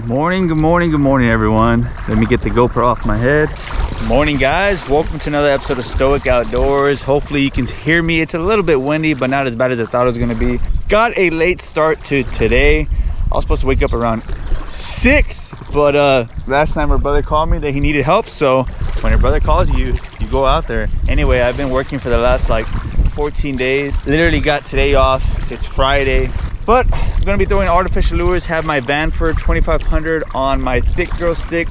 Good morning everyone. Let me get the GoPro off my head. Good morning guys, welcome to another episode of Stoic Outdoors. Hopefully you can hear me. It's a little bit windy, but not as bad as I thought it was gonna be. Got a late start to today. I was supposed to wake up around 6, but last night my brother called me that he needed help, so when your brother calls you, you go out there. Anyway, I've been working for the last like 14 days. Literally got today off. It's Friday. But I'm gonna be throwing artificial lures. Have my Banford 2500 on my thick girl stick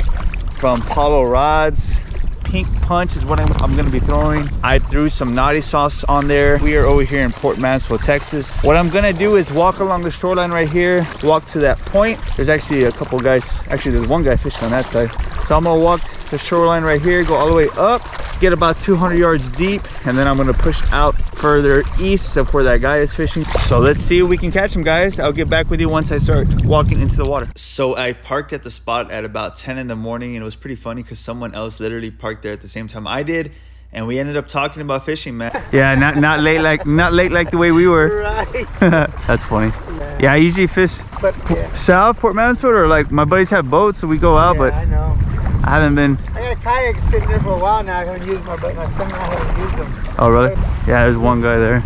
from Paulo Rods. Pink Punch is what I'm gonna be throwing. I threw some naughty sauce on there. We are over here in Port Mansfield, Texas. What I'm gonna do is walk along the shoreline right here, walk to that point. There's actually a couple guys, actually there's one guy fishing on that side. So I'm gonna walk the shoreline right here, go all the way up, get about 200 yards deep, and then I'm gonna push out further east of where that guy is fishing. So let's see if we can catch him, guys. I'll get back with you once I start walking into the water. So I parked at the spot at about 10 in the morning, and it was pretty funny because someone else literally parked there at the same time I did, and we ended up talking about fishing, man. Yeah, not late like the way we were. Right. That's funny. Yeah, I usually fish south Port Mansfield, or like my buddies have boats, so we go out. But I know. I haven't been. I got a kayak sitting there for a while now. I haven't used my son and I haven't used them. Oh really? Yeah, there's one guy there.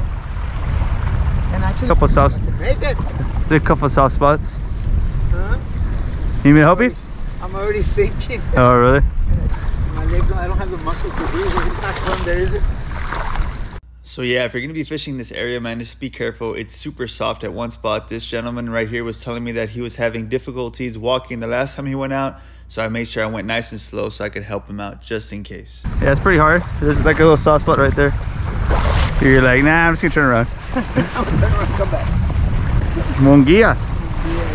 And I A couple soft. make it. There's a couple soft spots. Huh? You need me to help you? I'm already sinking. Oh really? My legs I don't have the muscles to do it. It's not fun there, is it? So yeah, if you're gonna be fishing this area, man, just be careful. It's super soft at one spot. This gentleman right here was telling me that he was having difficulties walking the last time he went out. So I made sure I went nice and slow so I could help him out just in case. Yeah, it's pretty hard. There's like a little soft spot right there. You're like, nah, I'm just gonna turn around. Come back. Mongia.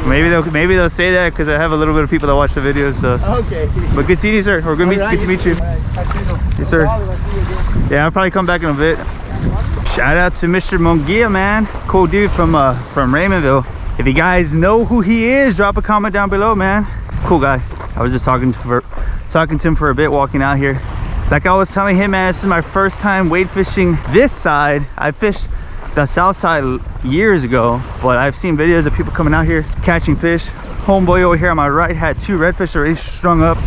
Maybe they'll say that because I have a little bit of people that watch the videos. So. Okay. But good seeing you, sir. We're good to meet you. Yes, sir. Yeah, I'll probably come back in a bit. Shout out to Mr. Mongia, man. Cool dude from Raymondville. If you guys know who he is, drop a comment down below, man. Cool guy. I was just talking to him for a bit walking out here. Like I was telling him, man, this is my first time wade fishing this side. I fished the south side years ago, but I've seen videos of people coming out here catching fish. Homeboy over here on my right had 2 redfish already strung up,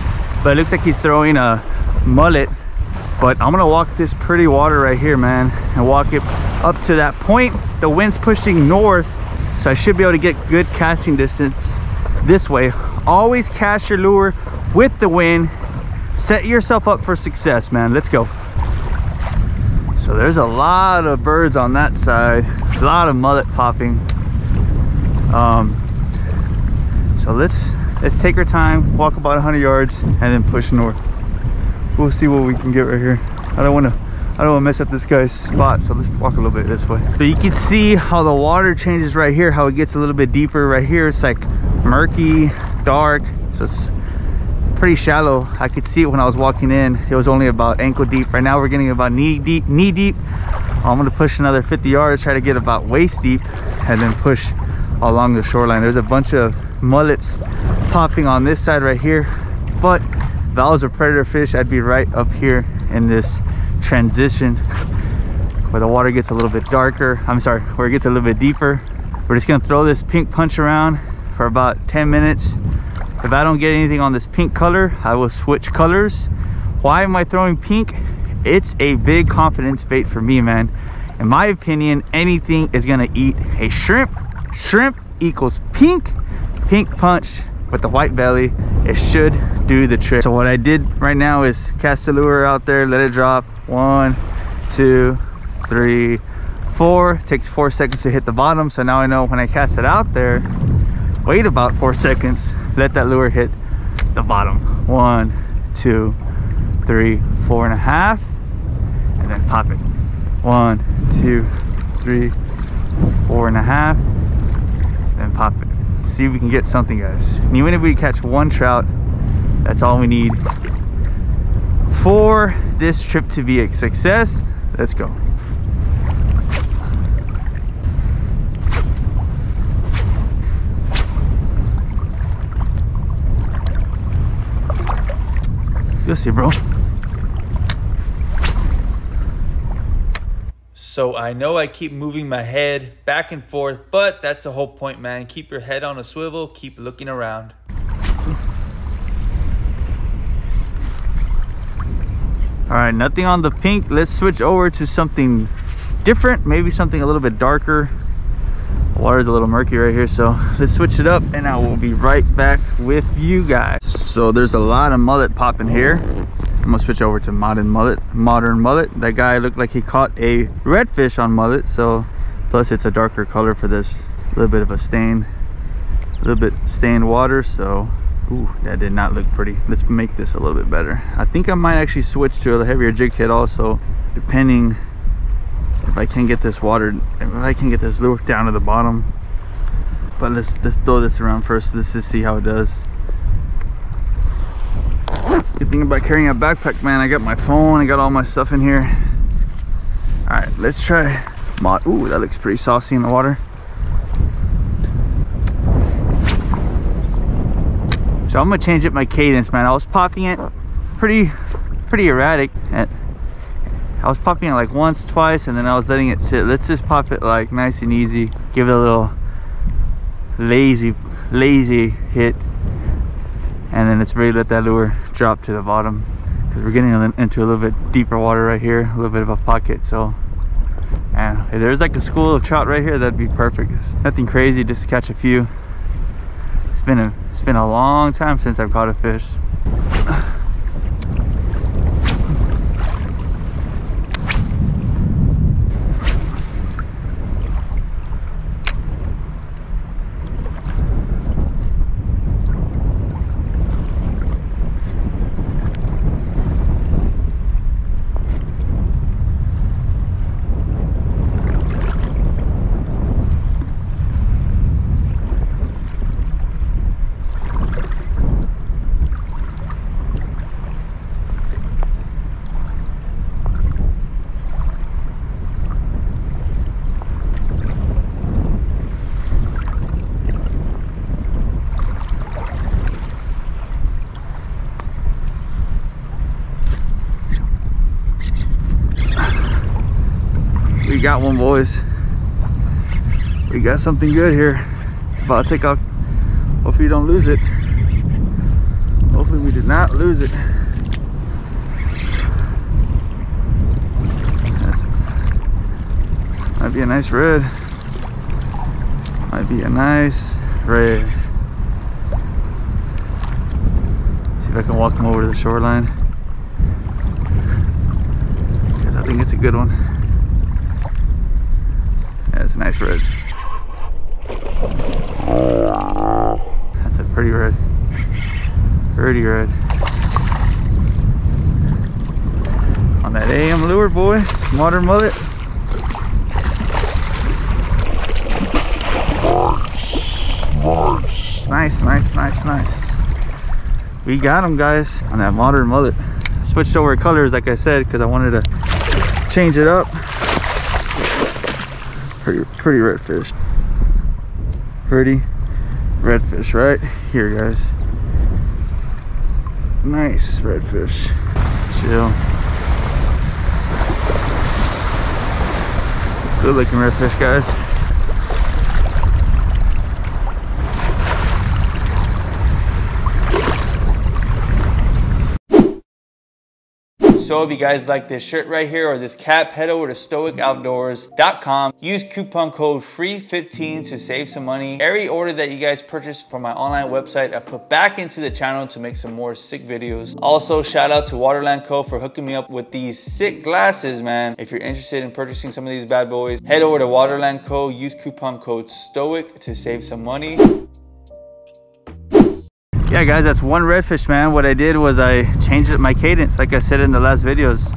but it looks like he's throwing a mullet. But I'm gonna walk this pretty water right here, man, and walk it up to that point. The wind's pushing north, so I should be able to get good casting distance this way. Always cast your lure with the wind. Set yourself up for success, man. Let's go. So there's a lot of birds on that side, a lot of mullet popping. So let's take our time, walk about 100 yards, and then push north. We'll see what we can get right here. I don't want to mess up this guy's spot, so let's walk a little bit this way. So you can see how the water changes right here, how it gets a little bit deeper right here. It's like murky, dark, so it's pretty shallow. I could see it when I was walking in. It was only about ankle deep. Right now we're getting about knee deep. I'm gonna push another 50 yards, try to get about waist deep, and then push along the shoreline. There's a bunch of mullets popping on this side right here, but if I was a predator fish, I'd be right up here in this transition where the water gets a little bit darker. I'm sorry, where it gets a little bit deeper. We're just gonna throw this pink punch around for about 10 minutes. If I don't get anything on this pink color, I will switch colors. Why am I throwing pink? It's a big confidence bait for me, man. In my opinion, anything is gonna eat a shrimp. Shrimp equals pink. Pink punch with the white belly, it should do the trick. So what I did right now is cast the lure out there, let it drop. 1, 2, 3, 4. Takes 4 seconds to hit the bottom. So now I know when I cast it out there, wait about 4 seconds, let that lure hit the bottom. 1, 2, 3, 4.5, and then pop it. 1, 2, 3, 4.5, then pop it. See if we can get something, guys. And even if we catch 1 trout, that's all we need for this trip to be a success. Let's go. You'll see, bro. So I know I keep moving my head back and forth, but that's the whole point, man. Keep your head on a swivel, keep looking around. All right, nothing on the pink. Let's switch over to something different, maybe something a little bit darker. The water's a little murky right here, so let's switch it up and I will be right back with you guys. So there's a lot of mullet popping here. I'm gonna switch over to modern mullet. That guy looked like he caught a redfish on mullet, so plus it's a darker color for this. A little bit of a stain, a little bit stained water, so ooh, that did not look pretty. Let's make this a little bit better. I think I might actually switch to a heavier jig head also, depending if I can get this water, if I can get this lure down to the bottom. But let's throw this around first. Let's just see how it does. Good thing about carrying a backpack, man, I got my phone, I got all my stuff in here. All right, let's try mod. Ooh, that looks pretty saucy in the water. So I'm gonna change up my cadence, man. I was popping it pretty erratic. I was popping it like once, twice, and then I was letting it sit. Let's just pop it like nice and easy. Give it a little lazy hit, and then let's really let that lure drop to the bottom, because we're getting into a little bit deeper water right here, a little bit of a pocket. So, and if there's like a school of trout right here, that'd be perfect. It's nothing crazy, just to catch a few. It's been a long time since I've caught a fish. We got one, boys. We got something good here. It's about to take off. Hopefully you don't lose it. Hopefully we did not lose it. Might be a nice red. Might be a nice red. See if I can walk him over to the shoreline, because I think it's a good one. That's a nice red. That's a pretty red. Pretty red. On that AM lure, boy. Modern mullet. Nice. We got him, guys, on that modern mullet. Switched over colors, like I said, because I wanted to change it up. Pretty redfish. Pretty redfish right here, guys. Nice redfish. Chill. Good looking redfish, guys. So if you guys like this shirt right here or this cap, head over to stoicoutdoors.com. Use coupon code FREE15 to save some money. Every order that you guys purchase from my online website, I put back into the channel to make some more sick videos. Also, shout out to Waterland Co. for hooking me up with these sick glasses, man. If you're interested in purchasing some of these bad boys, head over to Waterland Co. Use coupon code STOIC to save some money. Yeah, guys, that's one redfish, man. What I did was I changed up my cadence. Like I said in the last videos,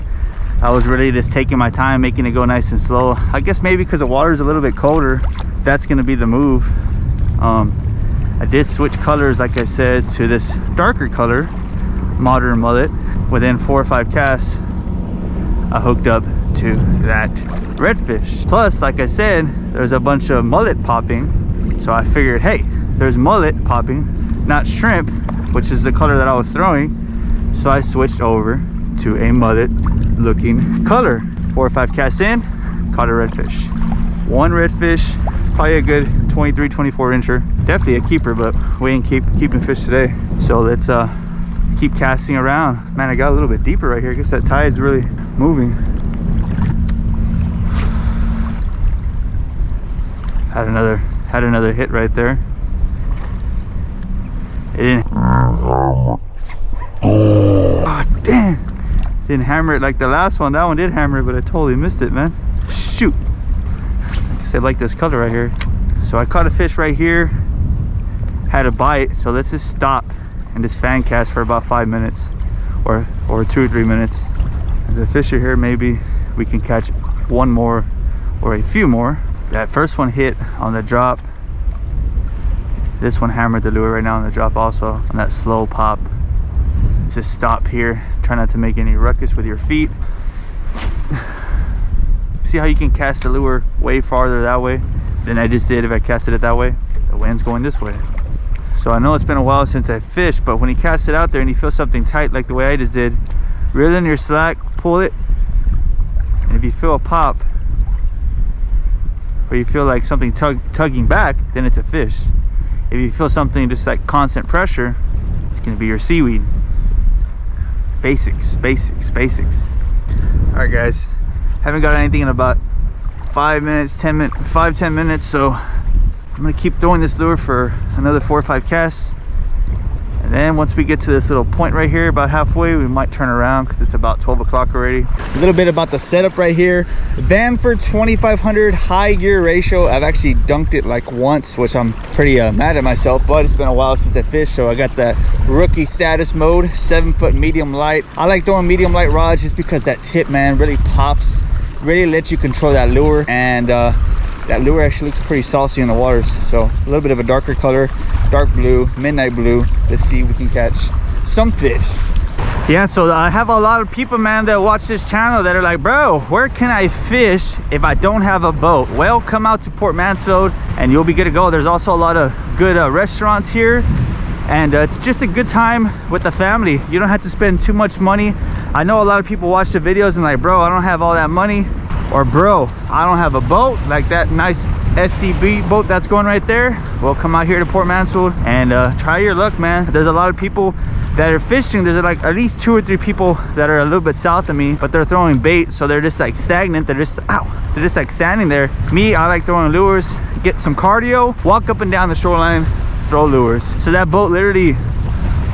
I was really just taking my time, making it go nice and slow. I guess maybe because the water is a little bit colder, that's gonna be the move. I did switch colors, like I said, to this darker color, modern mullet. Within 4 or 5 casts, I hooked up to that redfish. Plus, like I said, there's a bunch of mullet popping, so I figured, hey, there's mullet popping, not shrimp, which is the color that I was throwing. So I switched over to a mullet looking color. 4 or 5 casts in, caught a redfish. One redfish, probably a good 23, 24 incher. Definitely a keeper, but we ain't keeping fish today. So let's keep casting around. Man, I got a little bit deeper right here. I guess that tide's really moving. Had another hit right there. It didn't. Oh damn! Didn't hammer it like the last one. That one did hammer it, but I totally missed it, man. Shoot! I guess I like this color right here. So I caught a fish right here. Had a bite. So let's just stop and just fan cast for about 5 minutes, or 2 or 3 minutes. If the fish are here, maybe we can catch one more or a few more. That first one hit on the drop. This one hammered the lure right now on the drop also, on that slow pop. Just stop here. Try not to make any ruckus with your feet. See how you can cast the lure way farther that way than I just did if I casted it that way? The wind's going this way. So I know it's been a while since I fished, but when you cast it out there and you feel something tight like the way I just did, reel in your slack, pull it, and if you feel a pop, or you feel like something tugging back, then it's a fish. If you feel something just like constant pressure, it's gonna be your seaweed. Basics, basics, basics. All right guys, haven't got anything in about 5 minutes, 10 minutes, so I'm gonna keep throwing this lure for another 4 or 5 casts. And then once we get to this little point right here, about halfway, we might turn around because it's about 12 o'clock already. A little bit about the setup right here. The Bamford 2500 high gear ratio. I've actually dunked it like once, which I'm pretty mad at myself, but it's been a while since I fished. So I got that rookie status mode, 7-foot medium light. I like throwing medium light rods just because that tip, man, really pops, really lets you control that lure. And that lure actually looks pretty saucy in the waters. So a little bit of a darker color, dark blue, midnight blue. Let's see if we can catch some fish. Yeah, so I have a lot of people, man, that watch this channel that are like, bro, where can I fish if I don't have a boat? Well, come out to Port Mansfield and you'll be good to go. There's also a lot of good restaurants here, and it's just a good time with the family. You don't have to spend too much money. I know a lot of people watch the videos and like, bro, I don't have all that money, or bro, I don't have a boat, like that nice SCB boat that's going right there. Well, come out here to Port Mansfield and try your luck, man. There's a lot of people that are fishing. There's like at least 2 or 3 people that are a little bit south of me, but they're throwing bait, so they're just like stagnant. They're just like standing there. Me, I like throwing lures, get some cardio, walk up and down the shoreline, throw lures. So that boat literally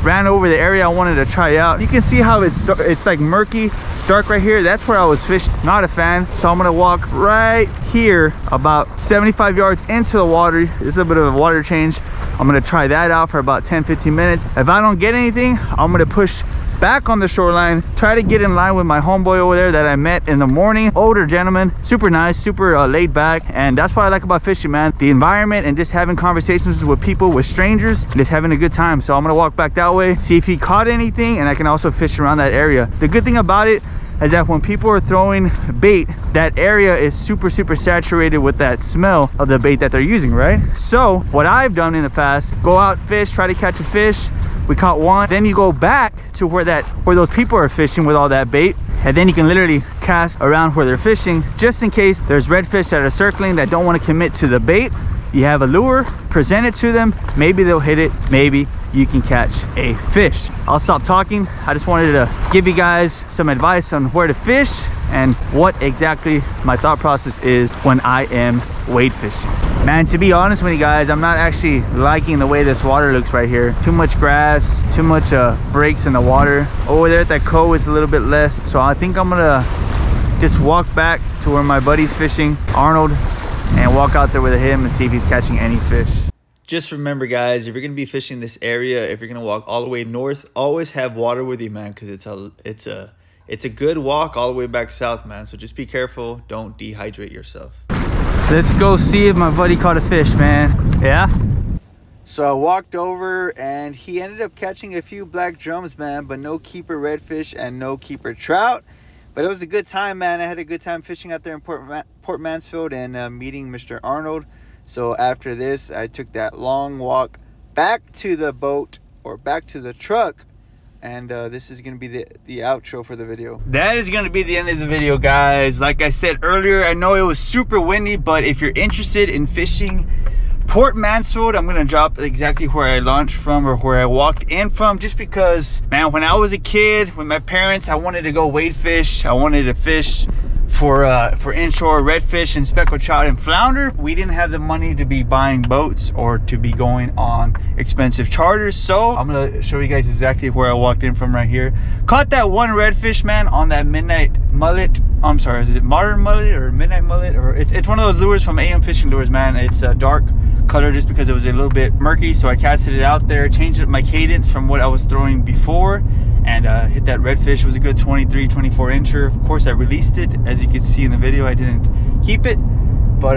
ran over the area I wanted to try out. You can see how it's like murky, dark right here. That's where I was fishing. Not a fan. So I'm gonna walk right here about 75 yards into the water. This is a bit of a water change. I'm gonna try that out for about 10-15 minutes. If I don't get anything, I'm gonna push back on the shoreline, try to get in line with my homeboy over there that I met in the morning. Older gentleman, super nice, super laid back. And that's what I like about fishing, man. The environment and just having conversations with people, with strangers, and just having a good time. So I'm gonna walk back that way, see if he caught anything, and I can also fish around that area. The good thing about it is that when people are throwing bait, that area is super saturated with that smell of the bait that they're using, right? So what I've done in the past, go out, fish, try to catch a fish. We caught one, then you go back to where those people are fishing with all that bait, and then you can literally cast around where they're fishing, just in case there's redfish that are circling that don't want to commit to the bait. You have a lure, present it to them, maybe they'll hit it, maybe you can catch a fish. I'll stop talking. I just wanted to give you guys some advice on where to fish and what exactly my thought process is when I am wade fishing. Man, to be honest with you guys, I'm not actually liking the way this water looks right here. Too much grass, too much breaks in the water. Over there at that cove is a little bit less. So I think I'm gonna just walk back to where my buddy's fishing, Arnold, and walk out there with him and see if he's catching any fish. Just remember, guys, if you're gonna be fishing this area, if you're gonna walk all the way north, always have water with you, man, because it's a good walk all the way back south, man. So just be careful, don't dehydrate yourself. Let's go see if my buddy caught a fish, man. Yeah? So I walked over and he ended up catching a few black drums, man, but no keeper redfish and no keeper trout. But it was a good time, man. I had a good time fishing out there in Port Mansfield and meeting Mr. Arnold. So after this, I took that long walk back to the boat, or back to the truck, and this is going to be the outro for the video. That is going to be the end of the video, guys. Like I said earlier, I know it was super windy, but if you're interested in fishing Port Mansfield. I'm gonna drop exactly where I launched from or where I walked in from, just because, man, when I was a kid with my parents, I wanted to go wade fish. I wanted to fish for inshore redfish and speckled trout and flounder. We didn't have the money to be buying boats or to be going on expensive charters, so I'm gonna show you guys exactly where I walked in from right here. Caught that one redfish, man, on that midnight mullet. I'm sorry, is it modern mullet or midnight mullet? Or it's one of those lures from AM Fishing Lures, man. It's a dark color just because it was a little bit murky, so I casted it out there, changed up my cadence from what I was throwing before, and hit that redfish. It was a good 23, 24 incher. Of course, I released it. As you can see in the video, I didn't keep it, but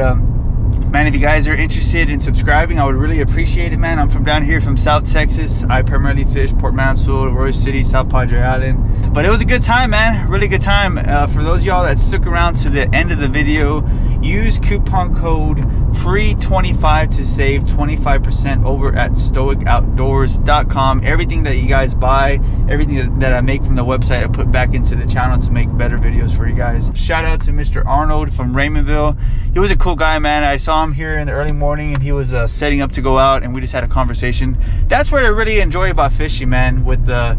man, if you guys are interested in subscribing, I would really appreciate it, man. I'm from down here from South Texas. I primarily fish Port Mansfield, Royal City, South Padre Island. But it was a good time, man. Really good time. For those of y'all that stuck around to the end of the video, use coupon code FREE25 to save 25% over at stoicoutdoors.com. Everything that you guys buy, everything that I make from the website, I put back into the channel to make better videos for you guys. Shout out to Mr. Arnold from Raymondville. He was a cool guy, man. I saw him here in the early morning and he was setting up to go out, and we just had a conversation. That's what I really enjoy about fishing, man. With the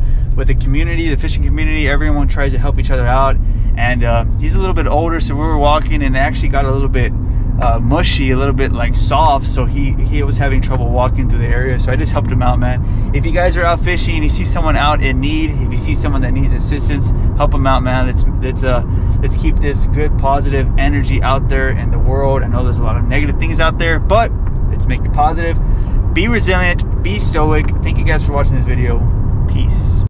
community, the fishing community, everyone tries to help each other out. And he's a little bit older, so we were walking and it actually got a little bit mushy, a little bit like soft, so he was having trouble walking through the area, so I just helped him out, man. If you guys are out fishing and you see someone out in need, if you see someone that needs assistance, help them out, man. Let's keep this good positive energy out there in the world. I know there's a lot of negative things out there, but let's make it positive. Be resilient, be stoic. Thank you guys for watching this video. Peace.